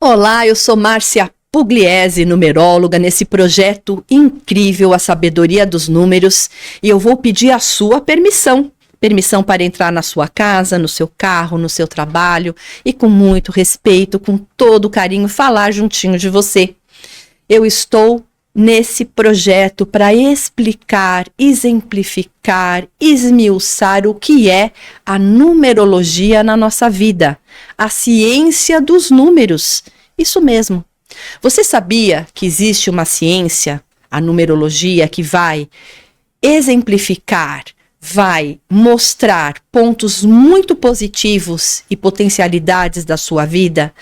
Olá, eu sou Márcia Pugliese, numeróloga, nesse projeto incrível, A Sabedoria dos Números, e eu vou pedir a sua permissão. Permissão para entrar na sua casa, no seu carro, no seu trabalho e com muito respeito, com todo carinho, falar juntinho de você. Eu estou nesse projeto para explicar, exemplificar, esmiuçar o que é a numerologia na nossa vida, a ciência dos números. Isso mesmo. Você sabia que existe uma ciência, a numerologia, que vai exemplificar, vai mostrar pontos muito positivos e potencialidades da sua vida,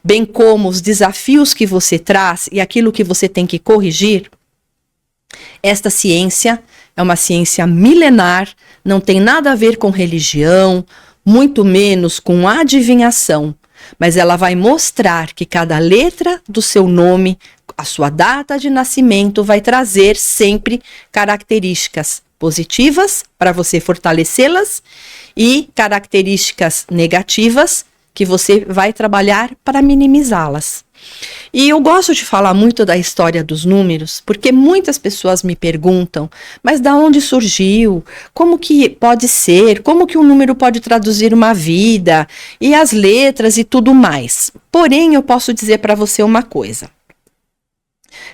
bem como os desafios que você traz e aquilo que você tem que corrigir? Esta ciência é uma ciência milenar, não tem nada a ver com religião, muito menos com adivinhação, mas ela vai mostrar que cada letra do seu nome, a sua data de nascimento, vai trazer sempre características positivas para você fortalecê-las e características negativas que você vai trabalhar para minimizá-las. E eu gosto de falar muito da história dos números, porque muitas pessoas me perguntam, mas da onde surgiu? Como que pode ser? Como que um número pode traduzir uma vida? E as letras e tudo mais. Porém, eu posso dizer para você uma coisa.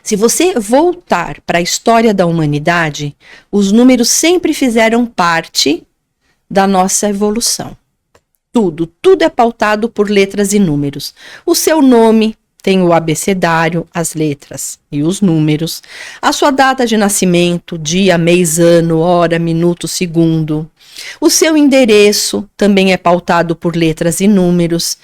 Se você voltar para a história da humanidade, os números sempre fizeram parte da nossa evolução. Tudo é pautado por letras e números. O seu nome tem o abecedário, as letras e os números. A sua data de nascimento, dia, mês, ano, hora, minuto, segundo. O seu endereço também é pautado por letras e números.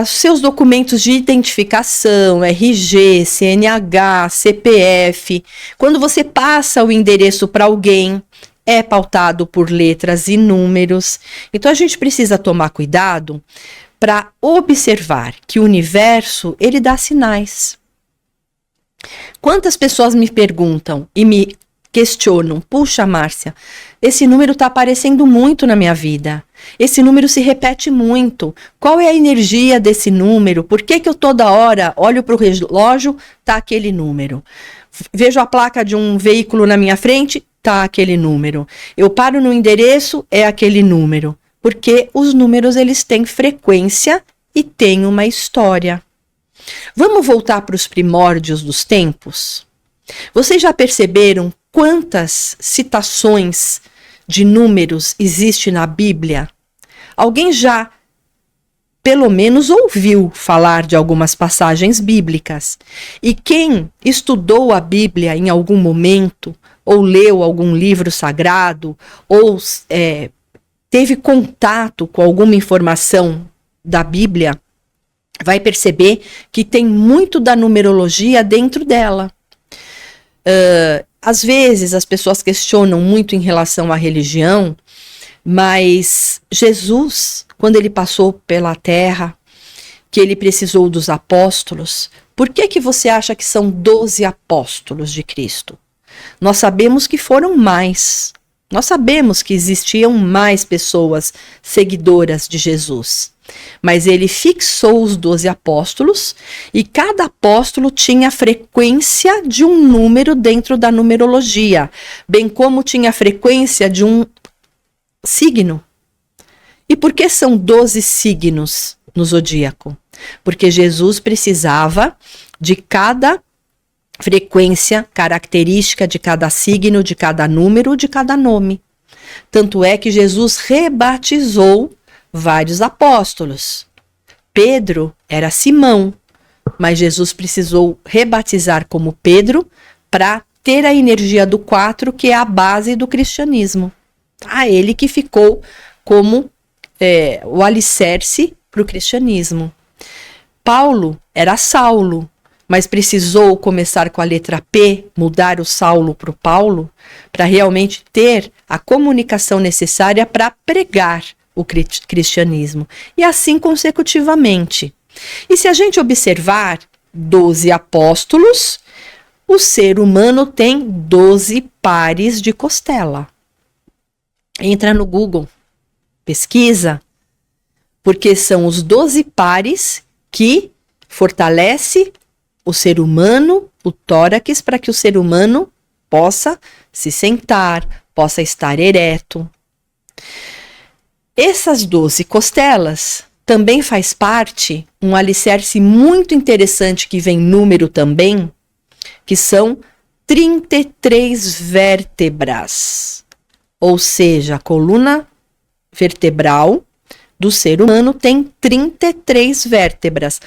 Seus documentos de identificação, RG, CNH, CPF. Quando você passa o endereço para alguém, é pautado por letras e números. Então a gente precisa tomar cuidado para observar que o universo, ele dá sinais. Quantas pessoas me perguntam e me questionam: puxa, Márcia, esse número está aparecendo muito na minha vida. Esse número se repete muito. Qual é a energia desse número? Por que eu toda hora olho para o relógio, tá aquele número? Vejo a placa de um veículo na minha frente, tá aquele número. Eu paro no endereço, é aquele número. Porque os números, eles têm frequência e têm uma história. Vamos voltar para os primórdios dos tempos? Vocês já perceberam quantas citações de números existem na Bíblia? Alguém já, pelo menos, ouviu falar de algumas passagens bíblicas. E quem estudou a Bíblia em algum momento, ou leu algum livro sagrado, ou teve contato com alguma informação da Bíblia, vai perceber que tem muito da numerologia dentro dela. Às vezes as pessoas questionam muito em relação à religião, mas Jesus, quando ele passou pela terra, que ele precisou dos apóstolos, por que você acha que são 12 apóstolos de Cristo? Nós sabemos que foram mais. Nós sabemos que existiam mais pessoas seguidoras de Jesus. Mas ele fixou os 12 apóstolos e cada apóstolo tinha a frequência de um número dentro da numerologia, bem como tinha a frequência de um signo. E por que são 12 signos no zodíaco? Porque Jesus precisava de cada frequência, característica de cada signo, de cada número, de cada nome. Tanto é que Jesus rebatizou vários apóstolos. Pedro era Simão, mas Jesus precisou rebatizar como Pedro para ter a energia do 4, que é a base do cristianismo. Ele que ficou como o alicerce para o cristianismo. Paulo era Saulo, mas precisou começar com a letra P, mudar o Saulo para o Paulo, para realmente ter a comunicação necessária para pregar o cristianismo. E assim consecutivamente. E se a gente observar 12 apóstolos, o ser humano tem 12 pares de costela. Entra no Google, pesquisa, porque são os 12 pares que fortalece o ser humano, o tórax, para que o ser humano possa se sentar, possa estar ereto. Essas 12 costelas também faz parte um alicerce muito interessante que vem número também, que são 33 vértebras. Ou seja, a coluna vertebral do ser humano tem 33 vértebras.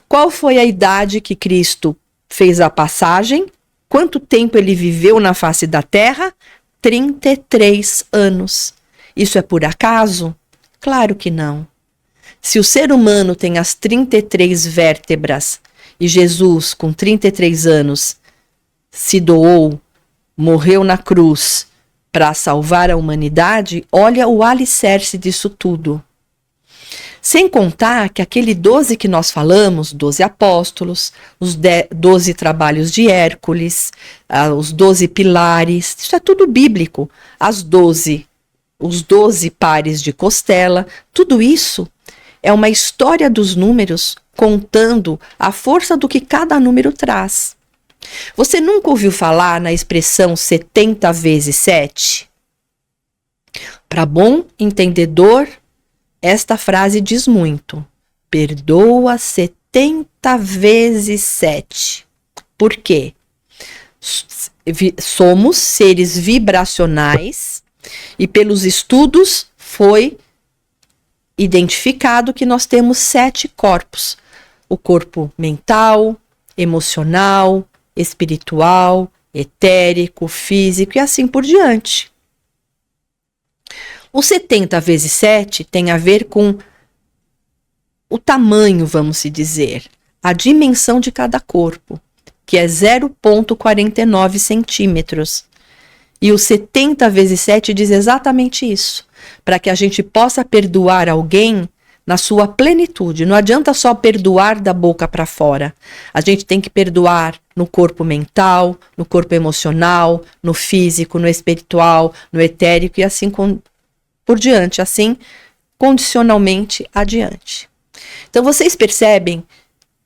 Qual foi a idade que Cristo fez a passagem? Quanto tempo ele viveu na face da terra? 33 anos. Isso é por acaso? Claro que não. Se o ser humano tem as 33 vértebras e Jesus, com 33 anos, se doou, morreu na cruz para salvar a humanidade, olha o alicerce disso tudo. Sem contar que aquele 12 que nós falamos, 12 apóstolos, os 12 trabalhos de Hércules, os 12 pilares, isso é tudo bíblico. Os 12 pares de costela, tudo isso é uma história dos números contando a força do que cada número traz. Você nunca ouviu falar na expressão 70 vezes 7? Para bom entendedor, esta frase diz muito. Perdoa 70 vezes 7. Por quê? Somos seres vibracionais e pelos estudos foi identificado que nós temos 7 corpos. O corpo mental, emocional, espiritual, etérico, físico e assim por diante. O 70 vezes 7 tem a ver com o tamanho, vamos se dizer, a dimensão de cada corpo, que é 0,49 centímetros. E o 70 vezes 7 diz exatamente isso, para que a gente possa perdoar alguém na sua plenitude. Não adianta só perdoar da boca para fora. A gente tem que perdoar no corpo mental, no corpo emocional, no físico, no espiritual, no etérico e assim por diante, assim condicionalmente adiante. Então vocês percebem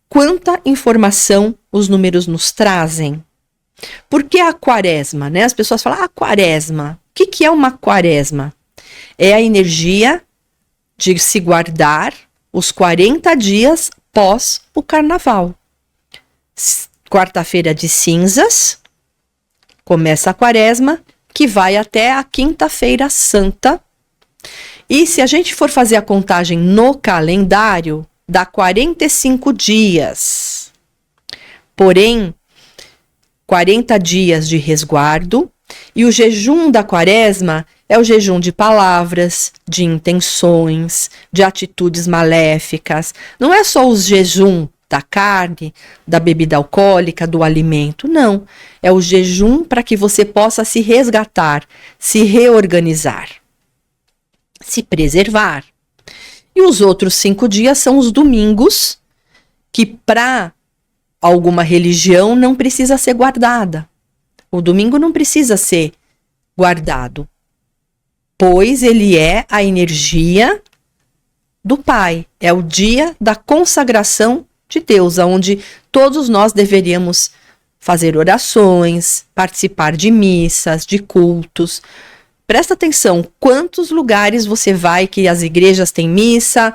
quanta informação os números nos trazem? Por que a quaresma, né? As pessoas falam, quaresma. O que é uma quaresma? É a energia de se guardar os 40 dias pós o carnaval. Quarta-feira de cinzas, começa a quaresma, que vai até a quinta-feira santa. E se a gente for fazer a contagem no calendário, dá 45 dias. Porém, 40 dias de resguardo, e o jejum da quaresma é o jejum de palavras, de intenções, de atitudes maléficas. Não é só o jejum da carne, da bebida alcoólica, do alimento, não. É o jejum para que você possa se resgatar, se reorganizar, se preservar. E os outros 5 dias são os domingos, que para alguma religião não precisa ser guardada. O domingo não precisa ser guardado, pois ele é a energia do Pai. É o dia da consagração de Deus, onde todos nós deveríamos fazer orações, participar de missas, de cultos. Presta atenção, quantos lugares você vai que as igrejas têm missa,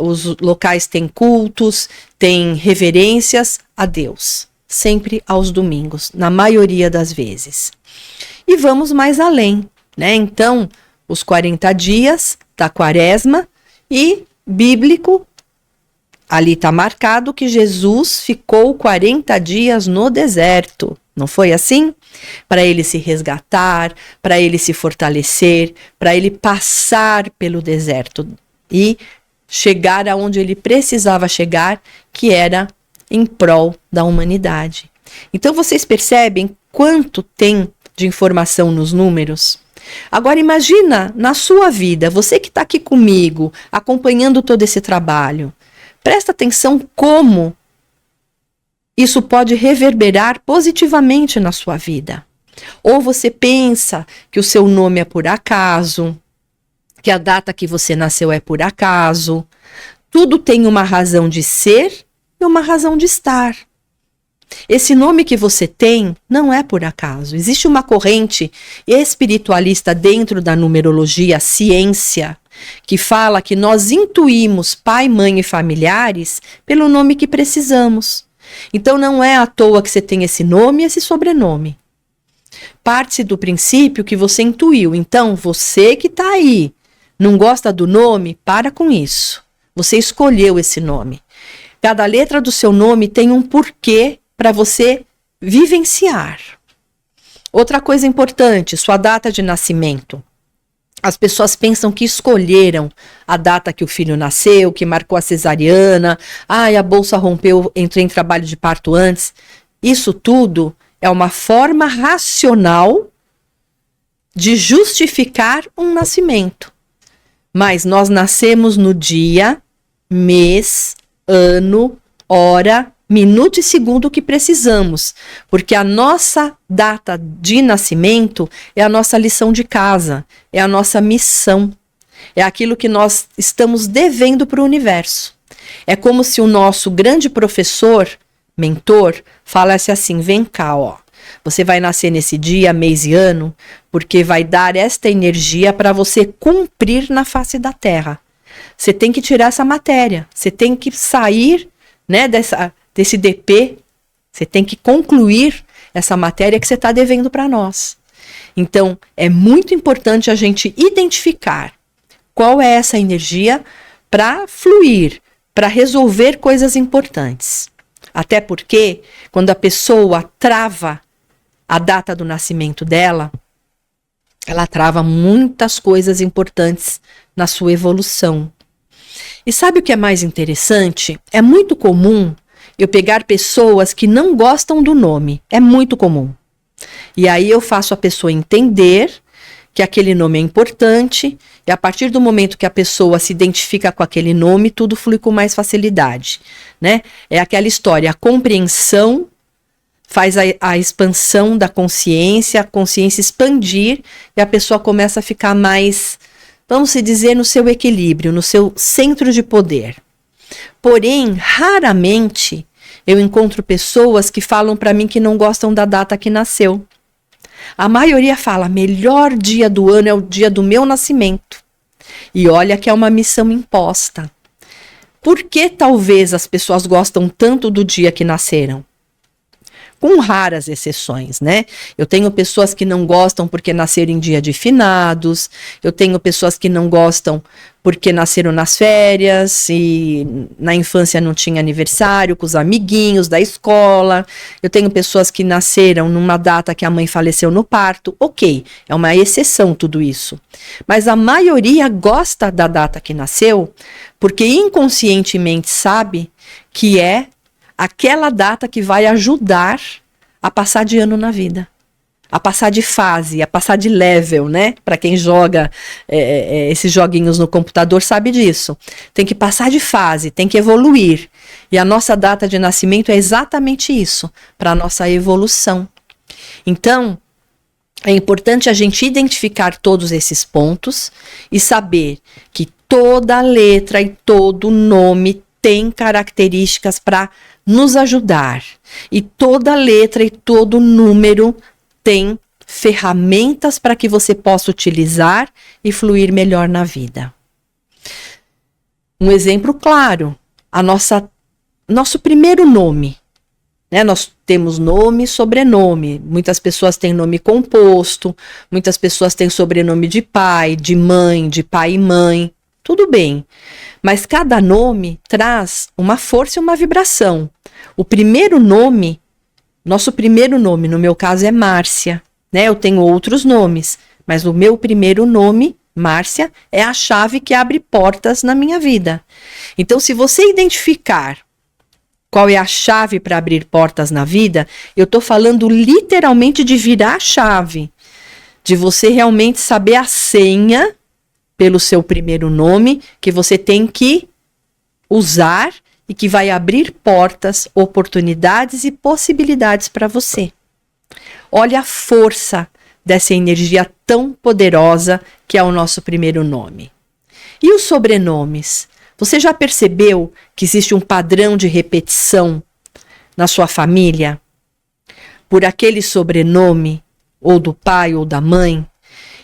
os locais têm cultos, têm reverências a Deus. Sempre aos domingos, na maioria das vezes. E vamos mais além, né? Então, os 40 dias da quaresma e bíblico, ali está marcado que Jesus ficou 40 dias no deserto. Não foi assim? Para ele se resgatar, para ele se fortalecer, para ele passar pelo deserto e chegar aonde ele precisava chegar, que era em prol da humanidade. Então vocês percebem quanto tem de informação nos números? Agora imagina na sua vida, você que está aqui comigo, acompanhando todo esse trabalho, presta atenção como isso pode reverberar positivamente na sua vida. Ou você pensa que o seu nome é por acaso, que a data que você nasceu é por acaso. Tudo tem uma razão de ser e uma razão de estar. Esse nome que você tem não é por acaso. Existe uma corrente espiritualista dentro da numerologia, a ciência, que fala que nós intuímos pai, mãe e familiares pelo nome que precisamos. Então não é à toa que você tem esse nome e esse sobrenome. Parte do princípio que você intuiu. Então, você que está aí, não gosta do nome, para com isso. Você escolheu esse nome. Cada letra do seu nome tem um porquê para você vivenciar. Outra coisa importante, sua data de nascimento. As pessoas pensam que escolheram a data que o filho nasceu, que marcou a cesariana, a bolsa rompeu, entrei em trabalho de parto antes. Isso tudo é uma forma racional de justificar um nascimento. Mas nós nascemos no dia, mês, ano, hora, minuto e segundo que precisamos, porque a nossa data de nascimento é a nossa lição de casa, é a nossa missão, é aquilo que nós estamos devendo para o universo. É como se o nosso grande professor, mentor, falasse assim: vem cá, ó, você vai nascer nesse dia, mês e ano, porque vai dar esta energia para você cumprir na face da Terra. Você tem que tirar essa matéria, você tem que sair, né, desse DP, você tem que concluir essa matéria que você está devendo para nós. Então, é muito importante a gente identificar qual é essa energia para fluir, para resolver coisas importantes. Até porque, quando a pessoa trava a data do nascimento dela, ela trava muitas coisas importantes na sua evolução. E sabe o que é mais interessante? É muito comum eu pegar pessoas que não gostam do nome. É muito comum. E aí eu faço a pessoa entender que aquele nome é importante, e a partir do momento que a pessoa se identifica com aquele nome, tudo flui com mais facilidade, né? É aquela história, a compreensão faz a expansão da consciência, a consciência expandir, e a pessoa começa a ficar mais, vamos dizer, no seu equilíbrio, no seu centro de poder. Porém, raramente eu encontro pessoas que falam para mim que não gostam da data que nasceu. A maioria fala, melhor dia do ano é o dia do meu nascimento. E olha que é uma missão imposta. Por que talvez as pessoas gostam tanto do dia que nasceram? Com raras exceções, né? Eu tenho pessoas que não gostam porque nasceram em dia de finados, eu tenho pessoas que não gostam porque nasceram nas férias e na infância não tinha aniversário com os amiguinhos da escola, eu tenho pessoas que nasceram numa data que a mãe faleceu no parto. Ok, é uma exceção tudo isso. Mas a maioria gosta da data que nasceu porque inconscientemente sabe que é aquela data que vai ajudar a passar de ano na vida, a passar de fase, a passar de level, né? Para quem joga esses joguinhos no computador sabe disso. Tem que passar de fase, tem que evoluir. E a nossa data de nascimento é exatamente isso, para a nossa evolução. Então, é importante a gente identificar todos esses pontos e saber que toda letra e todo nome tem características para nos ajudar. E toda letra e todo número tem ferramentas para que você possa utilizar e fluir melhor na vida. Um exemplo claro, nosso primeiro nome. Né? Nós temos nome e sobrenome. Muitas pessoas têm nome composto, muitas pessoas têm sobrenome de pai e mãe. Tudo bem. Mas cada nome traz uma força e uma vibração. O primeiro nome, nosso primeiro nome, no meu caso é Márcia, né? Eu tenho outros nomes, mas o meu primeiro nome, Márcia, é a chave que abre portas na minha vida. Então, se você identificar qual é a chave para abrir portas na vida, eu estou falando literalmente de virar a chave, de você realmente saber a senha pelo seu primeiro nome, que você tem que usar e que vai abrir portas, oportunidades e possibilidades para você. Olha a força dessa energia tão poderosa que é o nosso primeiro nome. E os sobrenomes? Você já percebeu que existe um padrão de repetição na sua família por aquele sobrenome, ou do pai ou da mãe,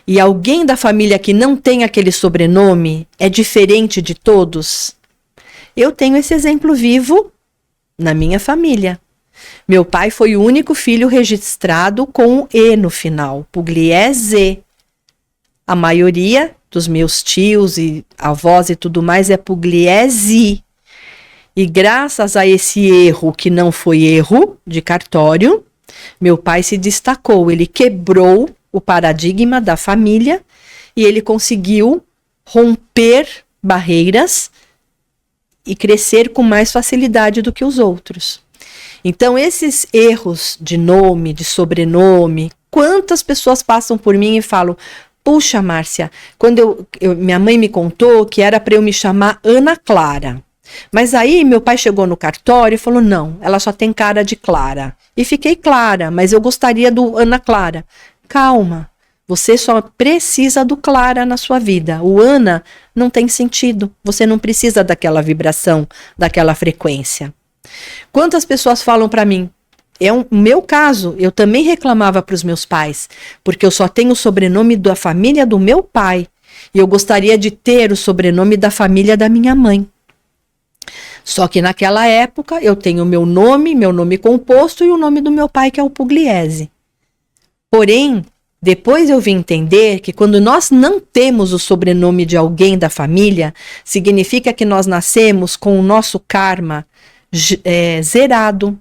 e alguém da família que não tem aquele sobrenome é diferente de todos? Eu tenho esse exemplo vivo na minha família. Meu pai foi o único filho registrado com E no final, Pugliese. A maioria dos meus tios e avós e tudo mais é Pugliese. E graças a esse erro, que não foi erro de cartório, meu pai se destacou, ele quebrou o paradigma da família e ele conseguiu romper barreiras e crescer com mais facilidade do que os outros. Então, esses erros de nome, de sobrenome, quantas pessoas passam por mim e falam: puxa, Márcia, quando minha mãe me contou que era para eu me chamar Ana Clara. Mas aí meu pai chegou no cartório e falou: não, ela só tem cara de Clara. E fiquei Clara, mas eu gostaria do Ana Clara. Calma, você só precisa do Clara na sua vida. O Ana não tem sentido, você não precisa daquela vibração, daquela frequência. Quantas pessoas falam para mim? O meu caso, eu também reclamava para os meus pais, porque eu só tenho o sobrenome da família do meu pai, e eu gostaria de ter o sobrenome da família da minha mãe. Só que naquela época eu tenho meu nome composto e o nome do meu pai, que é o Pugliese. Porém, depois eu vim entender que quando nós não temos o sobrenome de alguém da família, significa que nós nascemos com o nosso karma zerado.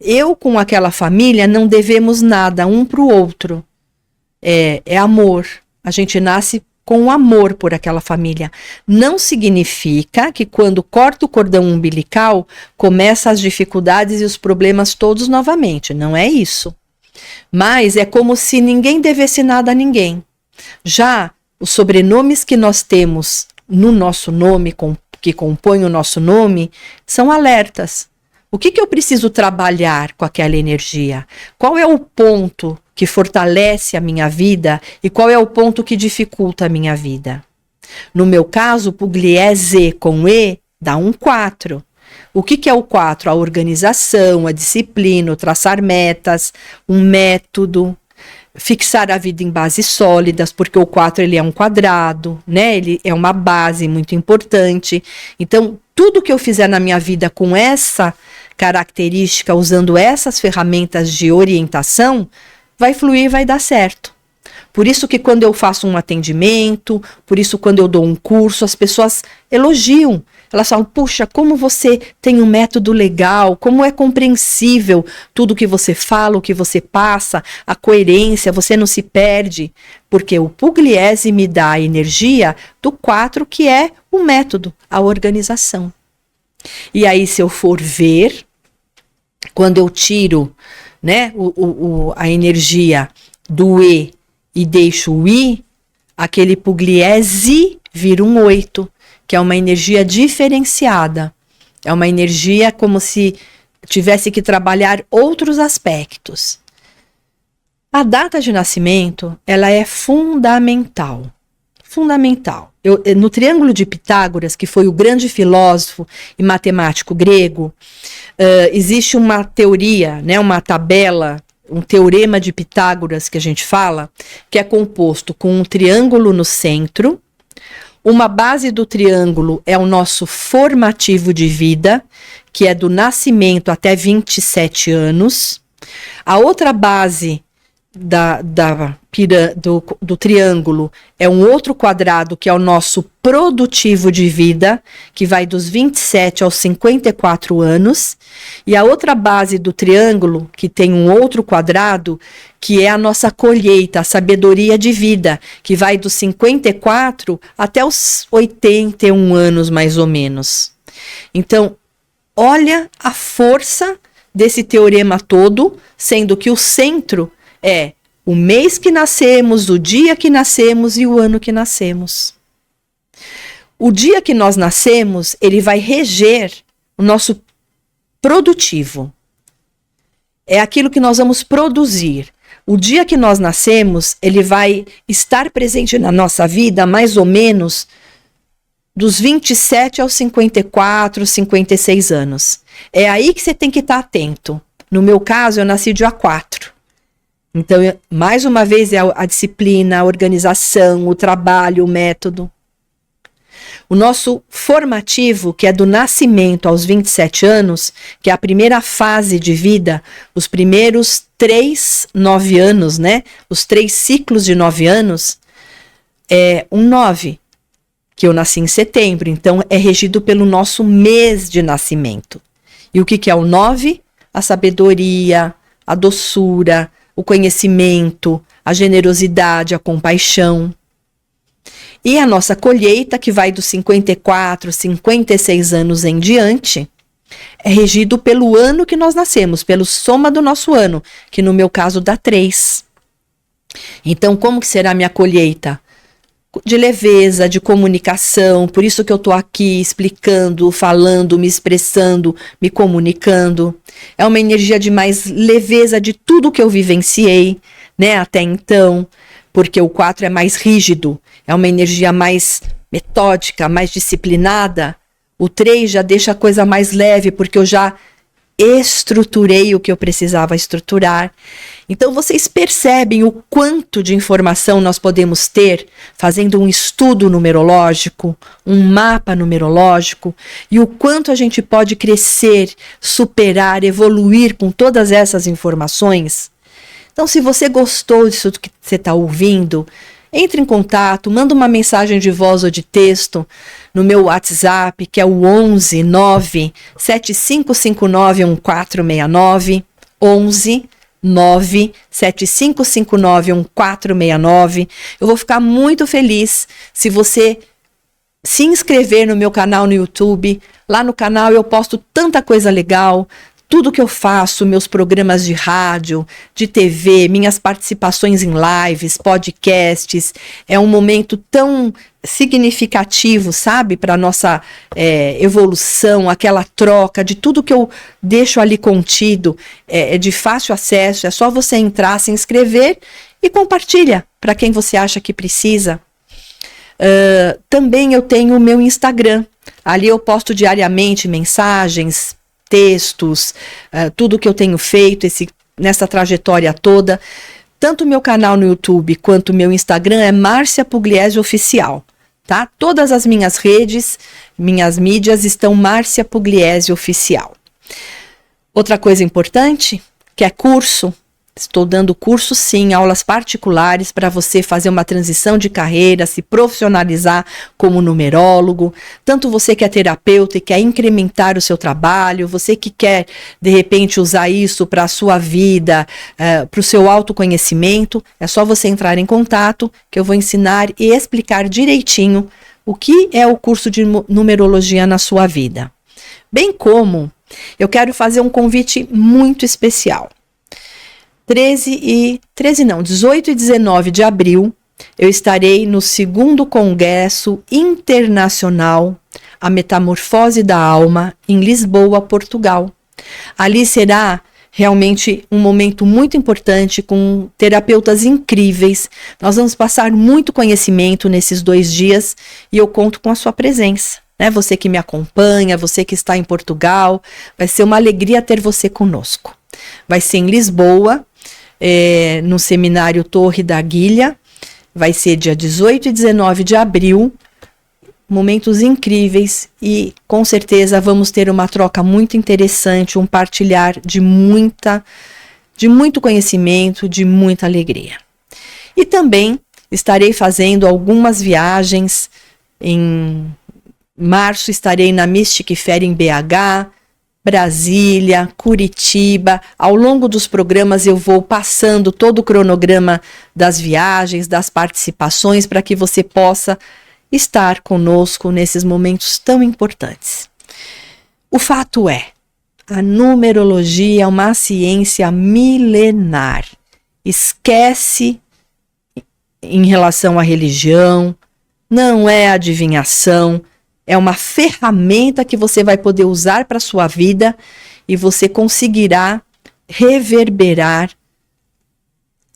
Eu com aquela família não devemos nada um para o outro. É amor. A gente nasce com amor por aquela família. Não significa que quando corta o cordão umbilical, começa as dificuldades e os problemas todos novamente. Não é isso. Mas é como se ninguém devesse nada a ninguém. Já os sobrenomes que nós temos no nosso nome, que compõem o nosso nome, são alertas. O que eu preciso trabalhar com aquela energia? Qual é o ponto que fortalece a minha vida e qual é o ponto que dificulta a minha vida? No meu caso, Pugliese com E dá um 4. O que é o 4? A organização, a disciplina, o traçar metas, um método, fixar a vida em bases sólidas, porque o 4 ele é um quadrado, né? Ele é uma base muito importante. Então, tudo que eu fizer na minha vida com essa característica, usando essas ferramentas de orientação, vai fluir, vai dar certo. Por isso que quando eu faço um atendimento, por isso quando eu dou um curso, as pessoas elogiam. Elas falam: puxa, como você tem um método legal, como é compreensível tudo que você fala, o que você passa, a coerência, você não se perde. Porque o Pugliese me dá a energia do 4, que é o método, a organização. E aí, se eu for ver, quando eu tiro, né, a energia do E e deixo o I, aquele Pugliese vira um 8, que é uma energia diferenciada. É uma energia como se tivesse que trabalhar outros aspectos. A data de nascimento, ela é fundamental. Fundamental. No Triângulo de Pitágoras, que foi o grande filósofo e matemático grego, existe uma teoria, né, uma tabela, um teorema de Pitágoras que a gente fala, que é composto com um triângulo no centro. Uma base do triângulo é o nosso formativo de vida, que é do nascimento até 27 anos. A outra base do triângulo é um outro quadrado, que é o nosso produtivo de vida, que vai dos 27 aos 54 anos, e a outra base do triângulo, que tem um outro quadrado, que é a nossa colheita, a sabedoria de vida, que vai dos 54 até os 81 anos, mais ou menos. Então, olha a força desse teorema todo, sendo que o centro é o mês que nascemos, o dia que nascemos e o ano que nascemos. O dia que nós nascemos, ele vai reger o nosso produtivo. É aquilo que nós vamos produzir. O dia que nós nascemos, ele vai estar presente na nossa vida mais ou menos dos 27 aos 54, 56 anos. É aí que você tem que estar atento. No meu caso, eu nasci dia 4. Então, mais uma vez, é a disciplina, a organização, o trabalho, o método. O nosso formativo, que é do nascimento aos 27 anos, que é a primeira fase de vida, os primeiros 9 anos, né? Os 3 ciclos de 9 anos, é um 9, que eu nasci em setembro, então é regido pelo nosso mês de nascimento. E o que é o 9? A sabedoria, a doçura, o conhecimento, a generosidade, a compaixão. E a nossa colheita, que vai dos 54, 56 anos em diante, é regido pelo ano que nós nascemos, pelo soma do nosso ano, que no meu caso dá 3. Então, como que será a minha colheita? De leveza, de comunicação, por isso que eu estou aqui explicando, falando, me expressando, me comunicando. É uma energia de mais leveza de tudo que eu vivenciei, né, até então, porque o 4 é mais rígido, é uma energia mais metódica, mais disciplinada. O 3 já deixa a coisa mais leve, porque eu já estruturei o que eu precisava estruturar. Então vocês percebem o quanto de informação nós podemos ter fazendo um estudo numerológico, um mapa numerológico, e o quanto a gente pode crescer, superar, evoluir com todas essas informações. Então, se você gostou disso que você está ouvindo, entre em contato, manda uma mensagem de voz ou de texto no meu WhatsApp, que é o 11 9 7559 1469, 11 9 7559 1469. Eu vou ficar muito feliz se você se inscrever no meu canal no YouTube. Lá no canal eu posto tanta coisa legal, tudo que eu faço, meus programas de rádio, de TV, minhas participações em lives, podcasts, é um momento tão significativo, sabe, para a nossa evolução, aquela troca de tudo que eu deixo ali contido, é de fácil acesso, é só você entrar, se inscrever e compartilha para quem você acha que precisa. Também eu tenho o meu Instagram, ali eu posto diariamente mensagens, textos, tudo que eu tenho feito nessa trajetória toda. Tanto o meu canal no YouTube quanto o meu Instagram é Márcia Pugliese Oficial, tá? Todas as minhas redes, minhas mídias estão Márcia Pugliese Oficial. Outra coisa importante, que é curso. Estou dando curso, sim, aulas particulares para você fazer uma transição de carreira, se profissionalizar como numerólogo. Tanto você que é terapeuta e quer incrementar o seu trabalho, você que quer, de repente, usar isso para a sua vida, para o seu autoconhecimento, é só você entrar em contato que eu vou ensinar e explicar direitinho o que é o curso de numerologia na sua vida. Bem como eu quero fazer um convite muito especial. 18 e 19 de abril, eu estarei no 2º Congresso Internacional A Metamorfose da Alma, em Lisboa, Portugal. Ali será realmente um momento muito importante com terapeutas incríveis. Nós vamos passar muito conhecimento nesses 2 dias e eu conto com a sua presença. Né? Você que me acompanha, você que está em Portugal, vai ser uma alegria ter você conosco. Vai ser em Lisboa, no seminário Torre da Guilha, vai ser dia 18 e 19 de abril, momentos incríveis e com certeza vamos ter uma troca muito interessante, um partilhar de muito conhecimento, de muita alegria. E também estarei fazendo algumas viagens. Em março estarei na Mystic Fair em BH, Brasília, Curitiba. Ao longo dos programas eu vou passando todo o cronograma das viagens, das participações, para que você possa estar conosco nesses momentos tão importantes. O fato é, a numerologia é uma ciência milenar. Esquece em relação à religião, não é adivinhação. É uma ferramenta que você vai poder usar para a sua vida e você conseguirá reverberar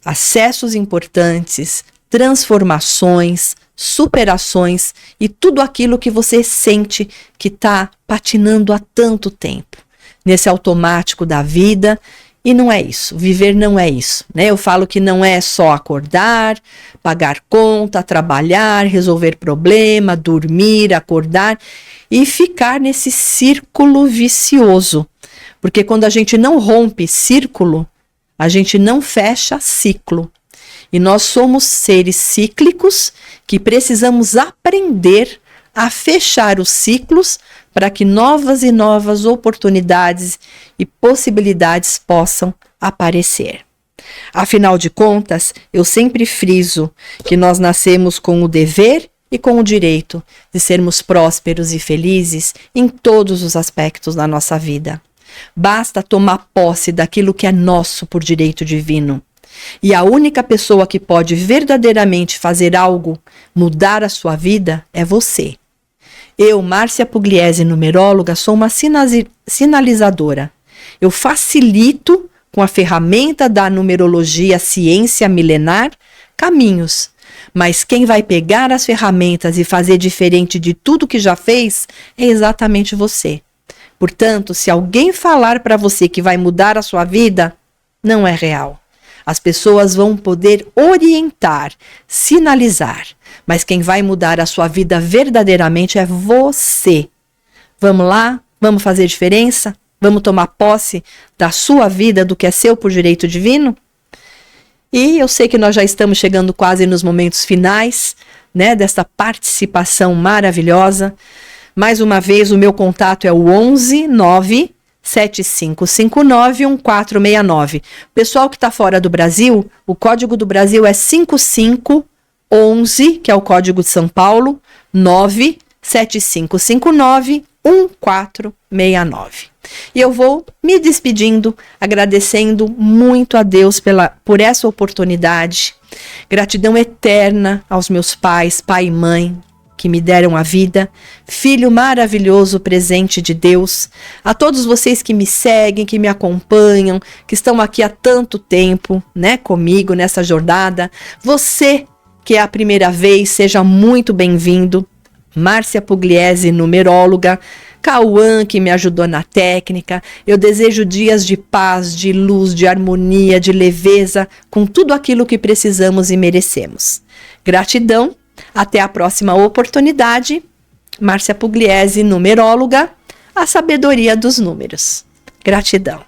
acessos importantes, transformações, superações e tudo aquilo que você sente que está patinando há tanto tempo, nesse automático da vida. E não é isso, viver não é isso, né? Eu falo que não é só acordar, pagar conta, trabalhar, resolver problema, dormir, acordar e ficar nesse círculo vicioso. Porque quando a gente não rompe círculo, a gente não fecha ciclo. E nós somos seres cíclicos que precisamos aprender a fechar os ciclos para que novas e novas oportunidades e possibilidades possam aparecer. Afinal de contas, eu sempre friso que nós nascemos com o dever e com o direito de sermos prósperos e felizes em todos os aspectos da nossa vida. Basta tomar posse daquilo que é nosso por direito divino. E a única pessoa que pode verdadeiramente fazer algo, mudar a sua vida, é você. Eu, Márcia Pugliese, numeróloga, sou uma sinalizadora. Eu facilito, com a ferramenta da numerologia ciência milenar, caminhos. Mas quem vai pegar as ferramentas e fazer diferente de tudo que já fez é exatamente você. Portanto, se alguém falar para você que vai mudar a sua vida, não é real. As pessoas vão poder orientar, sinalizar, mas quem vai mudar a sua vida verdadeiramente é você. Vamos lá? Vamos fazer diferença? Vamos tomar posse da sua vida, do que é seu por direito divino? E eu sei que nós já estamos chegando quase nos momentos finais, né, desta participação maravilhosa. Mais uma vez, o meu contato é o 11-97559-1469. Pessoal que está fora do Brasil, o código do Brasil é 5511, que é o código de São Paulo, 97559-1469. E eu vou me despedindo, agradecendo muito a Deus por essa oportunidade. Gratidão eterna aos meus pais, pai e mãe, que me deram a vida, filho maravilhoso, presente de Deus, a todos vocês que me seguem, que me acompanham, que estão aqui há tanto tempo, né, comigo nessa jornada. Você que é a primeira vez, seja muito bem-vindo. Márcia Pugliese, numeróloga, Cauã, que me ajudou na técnica. Eu desejo dias de paz, de luz, de harmonia, de leveza, com tudo aquilo que precisamos e merecemos. Gratidão. Até a próxima oportunidade. Márcia Pugliese, numeróloga, a sabedoria dos números. Gratidão.